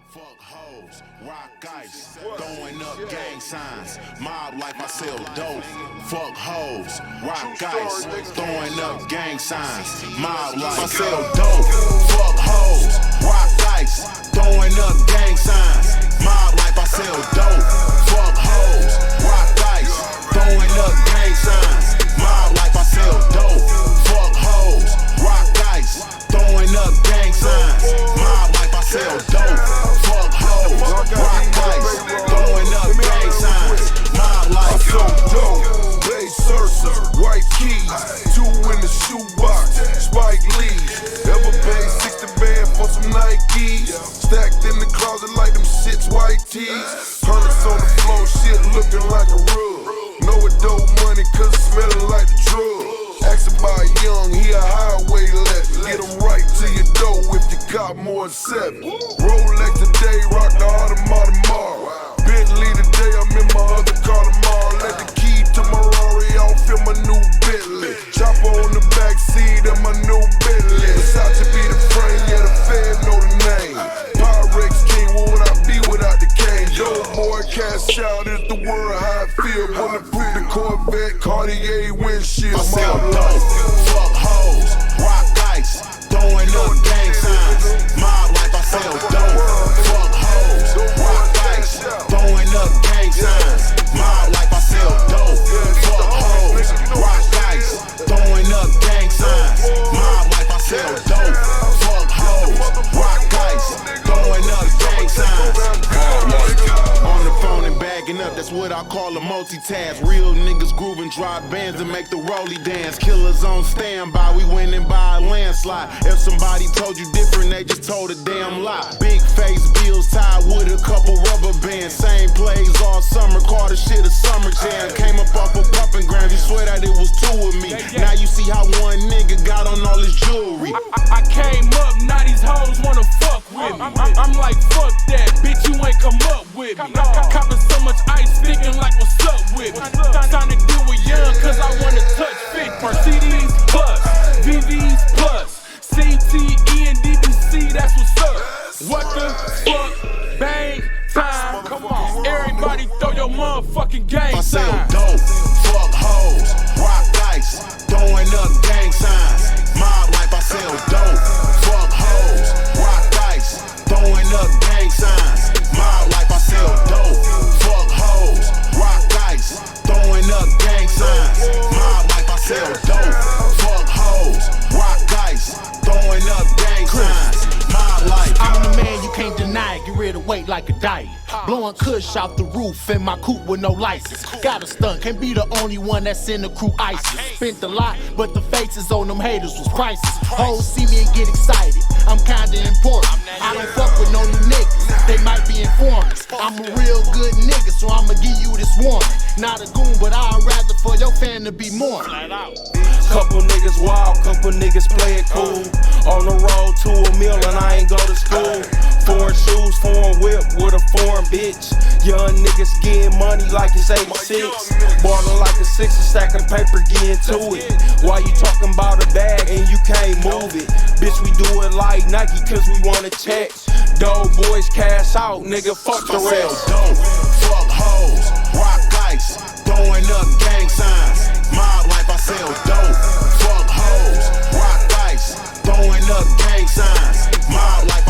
Fuck hoes, rock ice, throwing up gang signs. Mob life, I sell dope. Fuck hoes, rock ice, throwing up gang signs. Mob life, I sell dope. Fuck hoes, rock ice, throwing up gang signs. Mob life, I sell dope. Fuck hoes, rock ice, throwing up gang signs. Mob life, I sell dope. Fuck hoes, rock ice, throwing up gang signs. Mob life, I sell dope. Fuck hoes, rock ice, throwing up gang signs. Mob life, so dope. Bay Surfer, white keys, 2 in the shoebox, Spike Lee's. Ever paid 60 band for some Nikes? Stacked in the closet like them shits, white tees. Hundreds on the floor, shit looking like a rug. Know it dope money cause it smelling like the drug. Ask about young, he a highway let. Get him right to your door if you got more than 7. Rolex today, rock the Audemars tomorrow. Bentley today, I'm in my other car tomorrow. Let the key to my Rari off in my new Bentley. Chopper on the back seat of my new Bentley. Versace be the frame, yeah the Fed know the name. Pyrex King, what would I be without the cane? Doughboyz, Cashout is the word how I feel. Bulletproof the Corvette, Cartier windshield. I sell dope. Fuck hoes, rock ice, throwing up gang signs. Mob life, I sell dope. Fuck hoes, rock ice, throwing up gang signs. Mob life, I sell dope. Fuck hoes, rock ice, throwing up gang signs. Mob life, I sell dope. Fuck hoes, rock ice, throwing up gang signs. On the phone and bagging up, that's what I call a multitask. Real niggas grooving, drop bands and make the rollie dance. Killers on standby, we winning by a landslide. If somebody told you different, they just told a damn lie. Big face bills tied with a couple rubber bands. Same plays all summer, called the shit a summer jam. Came up off of pumping grams, you swear that it was 2 of me. Now you see how one nigga got on all his jewelry. I came up, now these hoes wanna fuck with me. I'm like, fuck that, bitch, you ain't come up with me. Copping so much ice, thinking like, what's up with me? Time to deal with young, cause I wanna touch 50. CDs plus, VVs plus, CTE and DBC, that's what's up. What the fuck, bang time. Come on, everybody throw your motherfucking gang I sell signs. dope, fuck hoes, rock ice, throwing up gang signs. Mob life, I sell dope, fuck hoes, rock ice, throwing up gang signs. Mob life, I sell dope, fuck hoes, rock ice, throwing up gang signs. Mob life, I sell dope, fuck hoes, rock ice, throwing up gang signs. Mob life. I'm the man, you can't deny it, get rid of weight like a diet. Blowing kush out the roof in my coupe with no license. Got a stunt, can't be the only one that's in the crew ISIS. Spent a lot, but the faces on them haters was priceless. Hoes see me and get excited, I'm kinda important. I don't fuck with no new niggas, they might be informants. I'm a real good nigga, so I'ma give you this warning. Not a goon, but I'd rather for your fan to be mourning. Couple niggas wild, couple niggas play it cool. On the road to a meal and I ain't go to school. Foreign shoes, foreign whip with a foreign bitch. Young niggas getting money like it's 86. Ballin' like a 6, a stack of paper, getting to it. Why you talking about a bag and you can't move it? Bitch, we do it like Nike cause we wanna check. Doughboyz, cash out, nigga, fuck the rest. Dope, fuck hoes, rock ice, throwing up gang signs. Mob life, I sell dope, fuck hoes, rock ice, throwing up gang signs. Mob life,